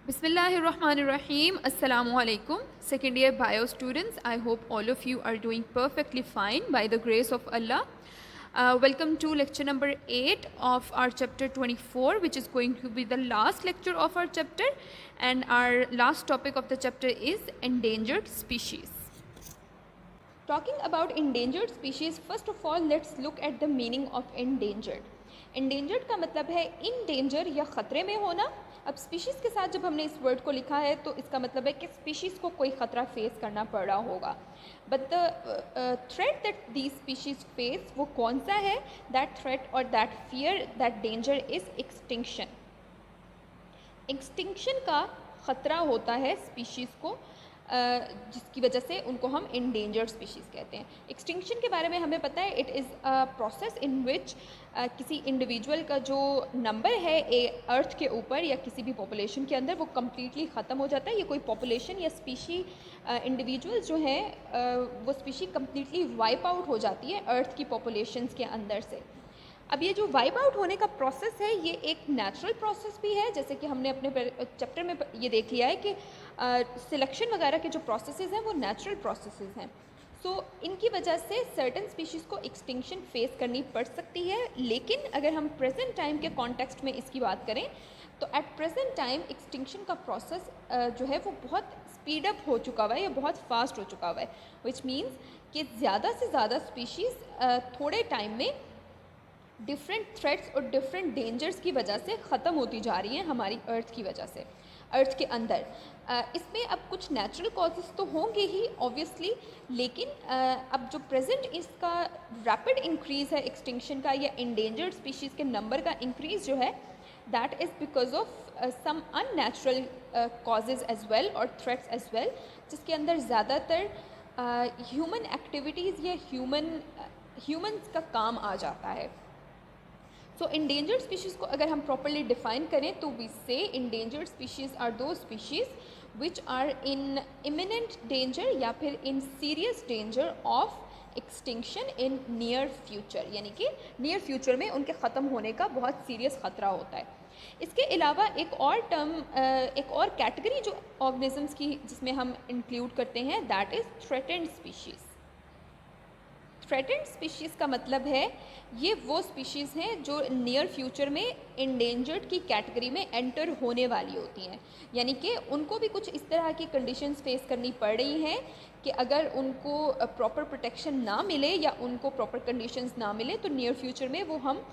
Bismillahirrahmanirrahim. Assalamu alaikum. Second year bio students, I hope all of you are doing perfectly fine by the grace of Allah. Welcome to lecture number 8 of our chapter 24, which is going to be the last lecture of our chapter, and our last topic of the chapter is endangered species. Talking about endangered species, first of all let's look at the meaning of endangered. Endangered का मतलब है in danger या ख़तरे में होना. अब species के साथ जब हमने इस वर्ड को लिखा है तो इसका मतलब है कि स्पीशीज़ को कोई ख़तरा फेस करना पड़ रहा होगा. But the threat that the species face वो कौन सा है? दैट थ्रेट और that fear, that danger is extinction. Extinction का ख़तरा होता है स्पीशीज़ को, जिसकी वजह से उनको हम इंडेंजर्ड स्पीशीज़ कहते हैं. एक्सटिंक्शन के बारे में हमें पता है it is a process in which किसी इंडिविजुअल का जो नंबर है अर्थ के ऊपर या किसी भी पॉपुलेशन के अंदर वो कम्प्लीटली ख़त्म हो जाता है. ये कोई पॉपुलेशन या स्पीशी इंडिविजुअल्स जो हैं वो स्पीशी कम्प्लीटली वाइप आउट हो जाती है अर्थ की पॉपुलेशंस के अंदर से. अब ये जो वाइप आउट होने का प्रोसेस है ये एक नेचुरल प्रोसेस भी है, जैसे कि हमने अपने चैप्टर में ये देख लिया है कि सिलेक्शन वगैरह के जो प्रोसेसेस हैं वो नेचुरल प्रोसेसेस हैं. सो इनकी वजह से सर्टन स्पीशीज़ को एक्सटिंक्शन फेस करनी पड़ सकती है. लेकिन अगर हम प्रेजेंट टाइम के कॉन्टेक्स्ट में इसकी बात करें तो एट प्रेजेंट टाइम एक्सटिंक्शन का प्रोसेस जो है वो बहुत स्पीड अप हो चुका हुआ है या बहुत फास्ट हो चुका हुआ है, विच मीन्स कि ज़्यादा से ज़्यादा स्पीशीज़ थोड़े टाइम में डिफरेंट थ्रेट्स और डिफरेंट डेंजर्स की वजह से ख़त्म होती जा रही हैं हमारी अर्थ की वजह से, अर्थ के अंदर. इसमें अब कुछ नेचुरल कॉजेज़ तो होंगे ही ऑब्वियसली, लेकिन अब जो प्रेजेंट इसका रैपिड इंक्रीज़ है एक्सटिंक्शन का या इंडेंजर्ड स्पीशीज़ के नंबर का इंक्रीज़ जो है that is because of some unnatural causes as well और थ्रेट्स एज वेल, जिसके अंदर ज़्यादातर ह्यूमन एक्टिविटीज़ या ह्यूमन्स का काम आ जाता है. सो इंडेंजर्ड स्पीशीज़ को अगर हम प्रॉपरली डिफाइन करें तो we say endangered species are दो species which are in imminent danger या फिर in serious danger of extinction in near future, यानी कि नियर फ्यूचर में उनके ख़त्म होने का बहुत सीरियस ख़तरा होता है. इसके अलावा एक और टर्म, एक और कैटेगरी जो ऑर्गेनिजम्स की जिसमें हम इंक्लूड करते हैं that is threatened species. Threatened species का मतलब है ये वो स्पीशीज़ हैं जो नियर फ्यूचर में इंडेंजर्ड की कैटेगरी में एंटर होने वाली होती हैं, यानी कि उनको भी कुछ इस तरह की कंडीशंस फेस करनी पड़ रही हैं कि अगर उनको प्रॉपर प्रोटेक्शन ना मिले या उनको प्रॉपर कंडीशंस ना मिले तो नियर फ्यूचर में वो हम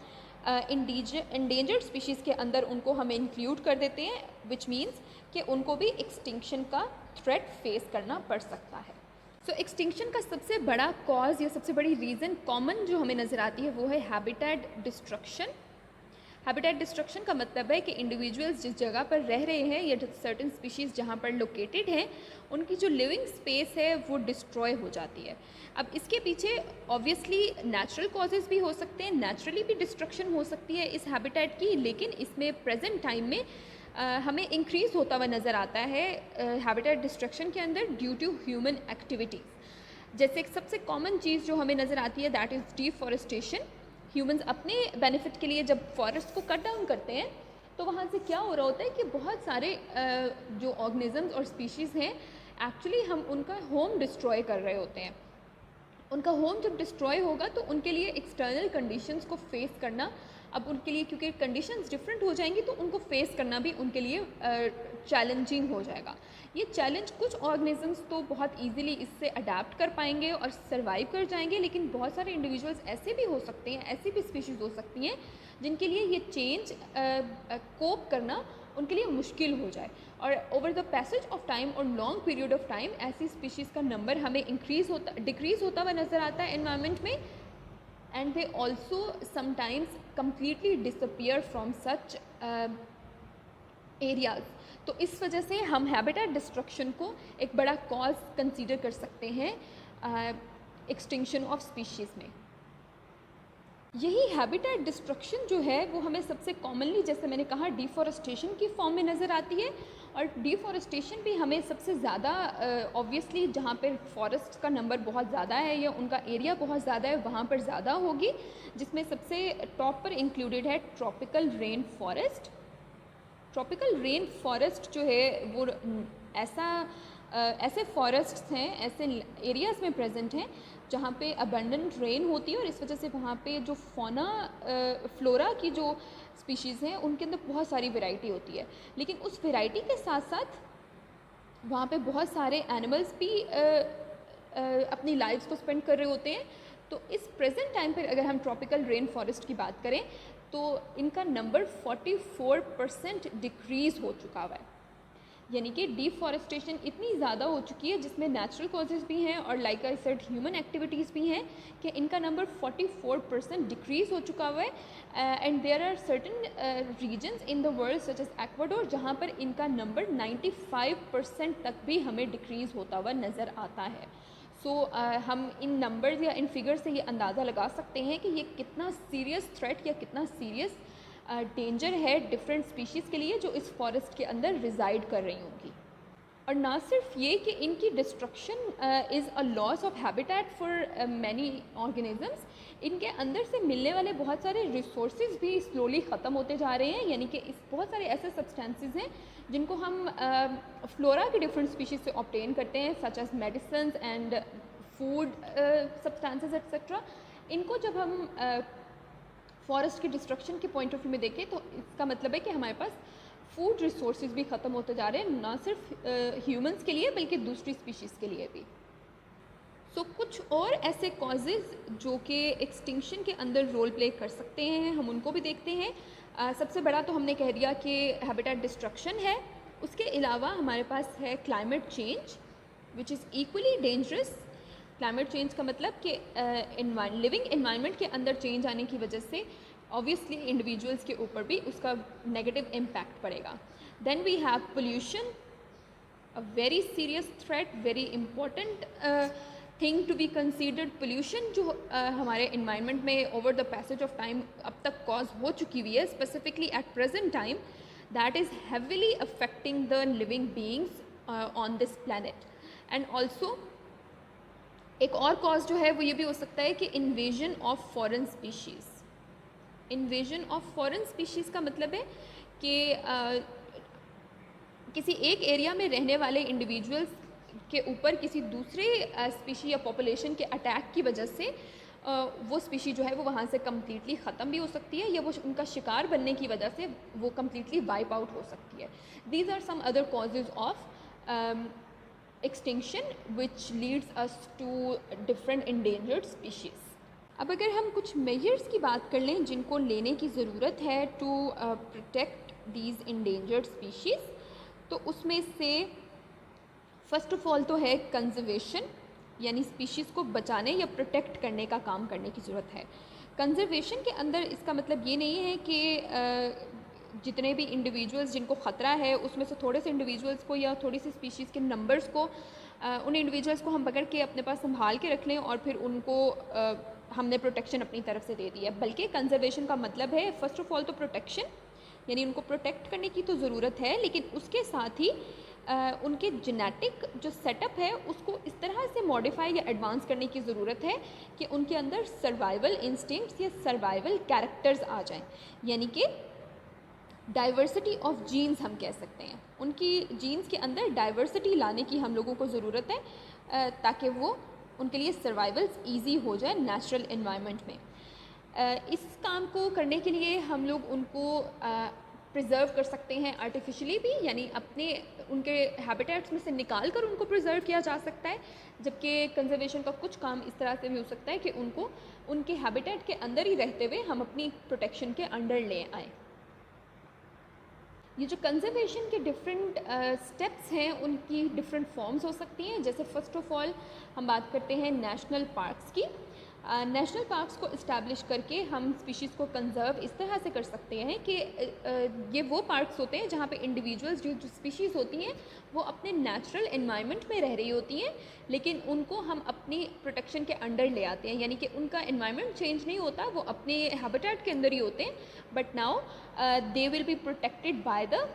इंडेंजर्ड स्पीशीज़ के अंदर उनको हम इंक्लूड कर देते हैं, विच मीन्स कि उनको भी एक्सटिंक्शन का थ्रेट फेस करना पड़ सकता है. सो एक्सटिंक्शन का सबसे बड़ा कॉज या सबसे बड़ी रीज़न कॉमन जो हमें नज़र आती है वो है हैबिटेट डिस्ट्रक्शन. हैबिटेट डिस्ट्रक्शन का मतलब है कि इंडिविजुअल्स जिस जगह पर रह रहे हैं या सर्टेन स्पीशीज़ जहाँ पर लोकेटेड हैं उनकी जो लिविंग स्पेस है वो डिस्ट्रॉय हो जाती है. अब इसके पीछे ऑब्वियसली नेचुरल कॉजेज़ भी हो सकते हैं, नेचुरली भी डिस्ट्रक्शन हो सकती है इस हैबिटेट की, लेकिन इसमें प्रेजेंट टाइम में हमें इंक्रीज़ होता हुआ नज़र आता है हैबिटेट डिस्ट्रक्शन के अंदर ड्यू टू ह्यूमन एक्टिविटीज़. जैसे एक सबसे कॉमन चीज़ जो हमें नज़र आती है दैट इज़ डिफॉरेस्टेशन. ह्यूमंस अपने बेनिफिट के लिए जब फॉरेस्ट को कट डाउन करते हैं तो वहाँ से क्या हो रहा होता है कि बहुत सारे जो ऑर्गेनिजम्स और स्पीशीज़ हैं एक्चुअली हम उनका होम डिस्ट्रॉय कर रहे होते हैं. उनका होम जब डिस्ट्रॉय होगा तो उनके लिए एक्सटर्नल कंडीशंस को फेस करना, अब उनके लिए क्योंकि कंडीशंस डिफरेंट हो जाएंगी तो उनको फेस करना भी उनके लिए चैलेंजिंग हो जाएगा. ये चैलेंज कुछ ऑर्गेनिजम्स तो बहुत इजीली इससे अडेप्ट कर पाएंगे और सर्वाइव कर जाएंगे, लेकिन बहुत सारे इंडिविजुअल्स ऐसे भी हो सकते हैं, ऐसी भी स्पीशीज़ हो सकती हैं जिनके लिए ये चेंज कोप करना उनके लिए मुश्किल हो जाए. और over the passage of time और लॉन्ग पीरियड ऑफ टाइम ऐसी स्पीशीज़ का नंबर हमें डिक्रीज़ होता हुआ नज़र आता है एनवायरनमेंट में, and they also sometimes completely disappear from such areas. तो इस वजह से हम हैबिटेट डिस्ट्रक्शन को एक बड़ा कॉज कंसीडर कर सकते हैं एक्सटिंक्शन ऑफ स्पीशीज़ में. यही हैबिटेट डिस्ट्रक्शन जो है वो हमें सबसे कॉमनली, जैसे मैंने कहा, डिफॉरेस्टेशन की फॉर्म में नज़र आती है. और डिफॉरेस्टेशन भी हमें सबसे ज़्यादा ऑब्वियसली जहाँ पर फॉरेस्ट का नंबर बहुत ज़्यादा है या उनका एरिया बहुत ज़्यादा है वहाँ पर ज़्यादा होगी, जिसमें सबसे टॉप पर इंक्लूडेड है tropical rain forest. Tropical rain forest जो है वो ऐसे फॉरेस्ट्स हैं, ऐसे एरियाज़ में प्रेजेंट हैं जहाँ पे अबंडेंट रेन होती है और इस वजह से वहाँ पे जो फौना फ्लोरा की जो स्पीशीज़ हैं उनके अंदर बहुत सारी वैरायटी होती है। लेकिन उस वैरायटी के साथ साथ वहाँ पे बहुत सारे एनिमल्स भी अपनी लाइफ्स को स्पेंड कर रहे होते हैं। तो इस प्रेजेंट टाइम पर अगर हम ट्रॉपिकल रेन फॉरेस्ट की बात करें तो इनका नंबर 44% डिक्रीज़ हो चुका हुआ है। यानी कि डिफॉरेस्टेशन इतनी ज़्यादा हो चुकी है जिसमें नेचुरल कॉजेज़ भी हैं और like I said human activities भी हैं कि इनका नंबर 44% डिक्रीज़ हो चुका हुआ है। And there are certain reasons in the world such as Ecuador जहाँ पर इनका नंबर 95% तक भी हमें डिक्रीज़ होता हुआ नज़र आता है। सो हम इन नंबर्स या इन फिगर से ये अंदाज़ा लगा सकते हैं कि ये कितना सीरियस थ्रेट या कितना सीरियस डेंजर है डिफरेंट स्पीशीज़ के लिए जो इस फॉरेस्ट के अंदर रिज़ाइड कर रही होंगी। और ना सिर्फ ये कि इनकी destruction is a loss of habitat for many organisms, इनके अंदर से मिलने वाले बहुत सारे रिसोर्सेज भी स्लोली ख़त्म होते जा रहे हैं। यानी कि इस बहुत सारे ऐसे सब्सटेंसेस हैं जिनको हम फ्लोरा के डिफरेंट स्पीशीज़ से ऑब्टेन करते हैं such as medicine and food substances etcetera. इनको जब हम फॉरेस्ट की डिस्ट्रक्शन के पॉइंट ऑफ व्यू में देखें तो इसका मतलब है कि हमारे पास फूड रिसोर्सेज भी ख़त्म होते जा रहे हैं, ना सिर्फ ह्यूमंस के लिए बल्कि दूसरी स्पीशीज़ के लिए भी। सो कुछ और ऐसे कॉजेज़ जो कि एक्सटिंक्शन के अंदर रोल प्ले कर सकते हैं हम उनको भी देखते हैं। सबसे बड़ा तो हमने कह दिया कि हैबिटेट डिस्ट्रक्शन है। उसके अलावा हमारे पास है climate change which is equally dangerous. Climate change का मतलब कि लिविंग एनवायरनमेंट के अंदर चेंज आने की वजह से ऑब्वियसली इंडिविजुअल्स के ऊपर भी उसका नेगेटिव इम्पैक्ट पड़ेगा। Then we have pollution, a very serious threat, very important thing to be considered. Pollution जो हमारे इन्वायरमेंट में over the passage of time अब तक कॉज हो चुकी हुई है, specifically at present time, that is heavily affecting the living beings on this planet. And also एक और कॉज जो है वो ये भी हो सकता है कि invasion of foreign species. Invasion of foreign species का मतलब है कि किसी एक एरिया में रहने वाले इंडिविजुअल्स के ऊपर किसी दूसरे स्पीशी या पॉपुलेशन के अटैक की वजह से वो स्पीशी जो है वो वहाँ से कम्प्लीटली ख़त्म भी हो सकती है या वो उनका शिकार बनने की वजह से वो कम्प्लीटली वाइप आउट हो सकती है। These are some other causes of extinction which leads us to different endangered species. अब अगर हम कुछ मेजर्स की बात कर लें जिनको लेने की ज़रूरत है to protect these endangered species, तो उसमें से फर्स्ट ऑफ ऑल तो है कंजर्वेशन, यानी स्पीशीज़ को बचाने या प्रोटेक्ट करने का काम करने की ज़रूरत है। कंजर्वेशन के अंदर इसका मतलब ये नहीं है कि जितने भी इंडिविजुअल्स जिनको ख़तरा है उसमें से थोड़े से इंडिविजुअल्स को या थोड़ी सी स्पीशीज़ के नंबर्स को उन इंडिविजुअल्स को हम पकड़ के अपने पास संभाल के रख लें और फिर उनको हमने प्रोटेक्शन अपनी तरफ से दे दी है। बल्कि कंजर्वेशन का मतलब है फर्स्ट ऑफ ऑल तो प्रोटेक्शन, यानी उनको प्रोटेक्ट करने की तो ज़रूरत है, लेकिन उसके साथ ही उनके जेनेटिक जो सेटअप है उसको इस तरह से मॉडिफाई या एडवांस करने की ज़रूरत है कि उनके अंदर सर्वाइवल इंस्टिंक्ट्स या सर्वाइवल कैरेक्टर्स आ जाएं। यानी कि डाइवर्सिटी ऑफ जीन्स हम कह सकते हैं, उनकी जीन्स के अंदर डाइवर्सिटी लाने की हम लोगों को ज़रूरत है ताकि वो उनके लिए सर्वाइवल ईजी हो जाए नेचुरल एनवायरनमेंट में। इस काम को करने के लिए हम लोग उनको प्रिजर्व कर सकते हैं आर्टिफिशियली भी, यानी अपने उनके हैबिटेट्स में से निकाल कर उनको प्रिजर्व किया जा सकता है। जबकि कंजर्वेशन का कुछ काम इस तरह से भी हो सकता है कि उनको उनके हैबिटेट के अंदर ही रहते हुए हम अपनी प्रोटेक्शन के अंडर ले आएँ। ये जो कंजर्वेशन के डिफरेंट स्टेप्स हैं उनकी डिफरेंट फॉर्म्स हो सकती हैं। जैसे फ़र्स्ट ऑफ ऑल हम बात करते हैं नेशनल पार्क्स की। नेशनल पार्क्स को इस्टेब्लिश करके हम स्पीशीज़ को कंजर्व इस तरह से कर सकते हैं कि ये वो पार्क्स होते हैं जहाँ पे इंडिविजुअल्स जो स्पीशीज़ होती हैं वो अपने नेचुरल एनवायरनमेंट में रह रही होती हैं, लेकिन उनको हम अपनी प्रोटेक्शन के अंडर ले आते हैं। यानी कि उनका एनवायरनमेंट चेंज नहीं होता, वो अपने हैबिटेट के अंदर ही होते हैं, but now they will be protected by the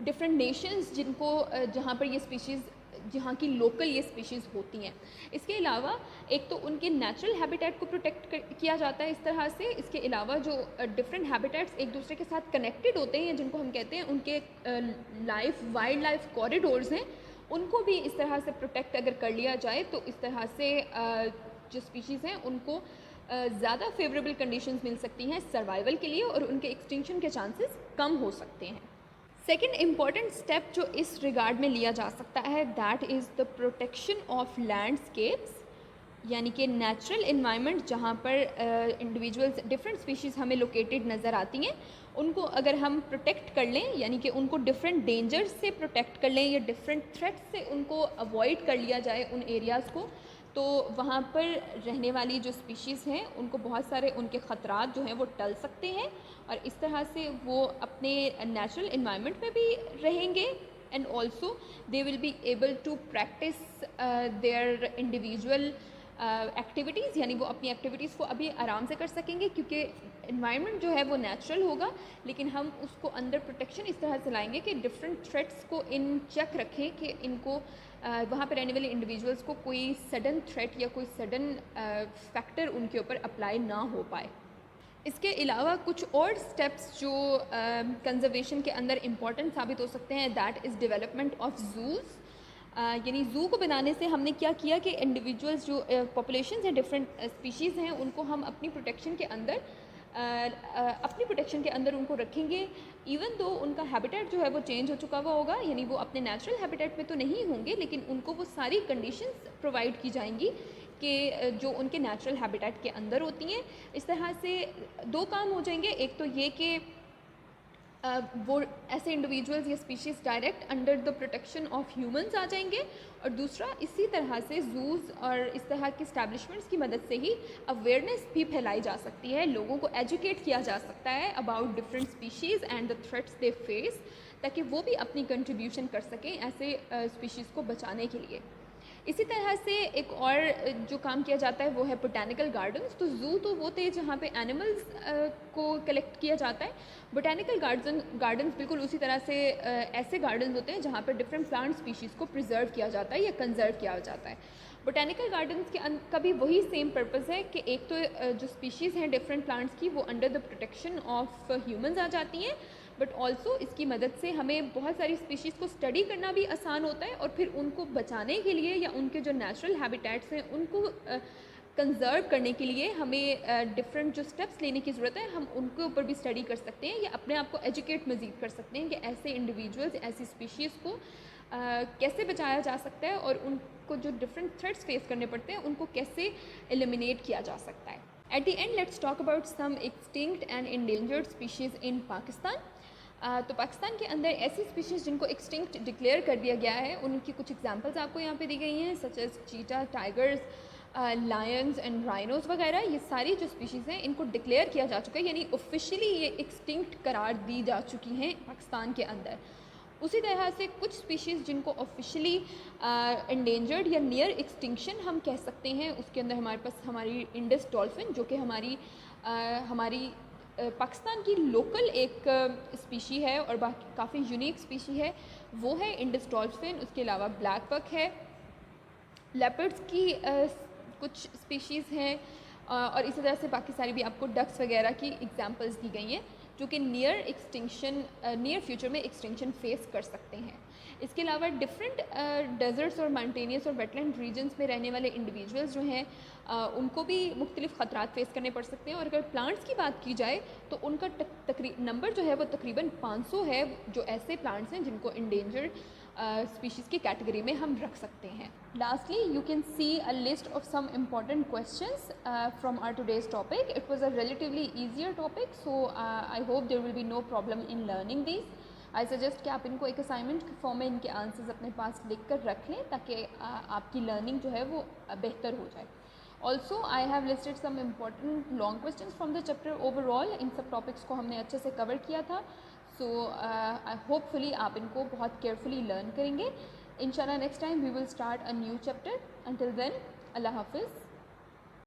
different Nations जिनको जहाँ पर ये स्पीशीज़ जहाँ की लोकल ये स्पीशीज़ होती हैं। इसके अलावा एक तो उनके नेचुरल हैबिटेट को प्रोटेक्ट किया जाता है इस तरह से। इसके अलावा जो डिफरेंट हैबिटेट्स एक दूसरे के साथ कनेक्टेड होते हैं, जिनको हम कहते हैं उनके वाइल्ड लाइफ कॉरिडोर्स हैं, उनको भी इस तरह से प्रोटेक्ट अगर कर लिया जाए तो इस तरह से जो स्पीशीज़ हैं उनको ज़्यादा फेवरेबल कंडीशंस मिल सकती हैं सर्वाइवल के लिए और उनके एक्सटिंक्शन के चांसेस कम हो सकते हैं। सेकेंड इम्पॉर्टेंट स्टेप जो इस रिगार्ड में लिया जा सकता है that is the protection of landscapes, यानी कि नेचुरल इन्वायरमेंट जहाँ पर इंडिविजुअल्स डिफरेंट स्पीशीज़ हमें लोकेटेड नज़र आती हैं, उनको अगर हम प्रोटेक्ट कर लें, यानी कि उनको डिफरेंट डेंजर्स से प्रोटेक्ट कर लें या डिफरेंट थ्रेट्स से उनको अवॉइड कर लिया जाए उन एरियाज़ को, तो वहाँ पर रहने वाली जो स्पीशीज़ हैं उनको बहुत सारे उनके ख़तरात जो हैं वो टल सकते हैं और इस तरह से वो अपने नेचुरल इन्वायरमेंट में भी रहेंगे and also they will be able to practice their individual activities, यानी वो अपनी एक्टिविटीज़ को अभी आराम से कर सकेंगे क्योंकि इन्वायरमेंट जो है वो नेचुरल होगा, लेकिन हम उसको अंदर प्रोटेक्शन इस तरह से लाएंगे कि डिफरेंट थ्रेट्स को इन चेक रखें कि इनको वहाँ पर रहने वाले इंडिविजुअल्स को कोई सडन थ्रेट या कोई सडन फैक्टर उनके ऊपर अप्लाई ना हो पाए। इसके अलावा कुछ और स्टेप्स जो कंजर्वेशन के अंदर इम्पॉर्टेंट साबित हो सकते हैं that is development of use, यानी ज़ू को बनाने से हमने क्या किया कि इंडिविजुअल्स जो पॉपुलेशंस हैं डिफरेंट स्पीशीज़ हैं उनको हम अपनी प्रोटेक्शन के अंदर उनको रखेंगे, इवन दो उनका हैबिटेट जो है वो चेंज हो चुका हुआ होगा, यानी वो अपने नेचुरल हैबिटेट में तो नहीं होंगे लेकिन उनको वो सारी कंडीशंस प्रोवाइड की जाएंगी कि जो उनके नेचुरल हैबिटेट के अंदर होती हैं। इस तरह से दो काम हो जाएंगे, एक तो ये कि वो ऐसे इंडिविजुअल्स या species direct under the protection of humans आ जाएंगे और दूसरा इसी तरह से जूज़ और इस तरह की इस्टेब्लिशमेंट्स की मदद से ही अवेयरनेस भी फैलाई जा सकती है, लोगों को एजुकेट किया जा सकता है about different species and the threats they face, ताकि वो भी अपनी कंट्रीब्यूशन कर सकें ऐसे स्पीशीज़ को बचाने के लिए। इसी तरह से एक और जो काम किया जाता है वो है बोटैनिकल गार्डन्स। तो ज़ू तो वो थे जहाँ पे एनिमल्स को कलेक्ट किया जाता है, बोटैनिकल गार्डन्स बिल्कुल उसी तरह से ऐसे गार्डन्स होते हैं जहाँ पर डिफरेंट प्लांट स्पीशीज़ को प्रिजर्व किया जाता है या कंजर्व किया जाता है। बोटैनिकल गार्डन्स का भी वही सेम पर्पज़ है कि एक तो जो स्पीशीज़ हैं डिफरेंट प्लांट्स की वो under the protection of humans आ जाती हैं, बट ऑल्सो इसकी मदद से हमें बहुत सारी स्पीशीज़ को स्टडी करना भी आसान होता है और फिर उनको बचाने के लिए या उनके जो नेचुरल हैबिटेट्स हैं उनको कंजर्व करने के लिए हमें डिफरेंट जो स्टेप्स लेने की ज़रूरत है, हम उनके ऊपर भी स्टडी कर सकते हैं या अपने आप को एजुकेट मज़ीद कर सकते हैं कि ऐसे इंडिविजुअल्स ऐसी स्पीशीज़ को कैसे बचाया जा सकता है और उनको जो डिफरेंट थ्रेट्स फेस करने पड़ते हैं उनको कैसे एलिमिनेट किया जा सकता है। At the end let's talk about some extinct and endangered species in Pakistan. तो पाकिस्तान के अंदर ऐसी स्पीशीज़ जिनको एक्सटिंक्ट डिक्लेयर कर दिया गया है उनकी कुछ एग्जांपल्स आपको यहाँ पे दी गई हैं, such as cheetah, tigers, lions and rhinos वगैरह। ये सारी जो स्पीशीज़ हैं इनको डिक्लेयर किया जा चुका है, यानी ऑफिशियली ये एक्सटिंक्ट करार दी जा चुकी हैं पाकिस्तान के अंदर। उसी तरह से कुछ स्पीशीज़ जिनको ऑफिशियली इंडेंजर्ड या नियर एक्सटिंक्शन हम कह सकते हैं, उसके अंदर हमारे पास हमारी इंडस डॉल्फिन जो कि हमारी पाकिस्तान की लोकल एक स्पीशी है और बाकी काफ़ी यूनिक स्पीशी है, वो है इंडस डॉल्फिन। उसके अलावा ब्लैक बक है, लेपर्ड्स की कुछ स्पीशीज़ हैं और इसी तरह से बाकी सारी भी आपको डक्स वगैरह की एग्जांपल्स दी गई हैं जो कि नियर फ्यूचर में एक्सटिंक्शन फेस कर सकते हैं। इसके अलावा डिफरेंट डेजर्ट्स और माउंटेनियस और वेटलैंड रीजन्स में रहने वाले इंडिविजुअल्स जो हैं उनको भी मुख्तलिफ ख़तरात फेस करने पड़ सकते हैं और अगर प्लांट्स की बात की जाए तो उनका नंबर जो है वो तकरीबन 500 है, जो ऐसे प्लांट्स हैं जिनको इंडेंजर्ड स्पीशीज़ की कैटेगरी में हम रख सकते हैं। Lastly you can see a list of some important questions from our today's topic. It was a relatively easier topic, so I hope there will be no problem in learning this. I suggest कि आप इनको एक assignment के form में इनके answers अपने पास लिख कर रख लें ताकि आपकी लर्निंग जो है वो बेहतर हो जाए। Also I have listed some important long questions from the chapter overall. इन सब टॉपिक्स को हमने अच्छे से कवर किया था, सो होपफुली आप इनको बहुत केयरफुली लर्न करेंगे। इंशाल्लाह next time we will start a new chapter. Until then, अल्लाह हाफिज़।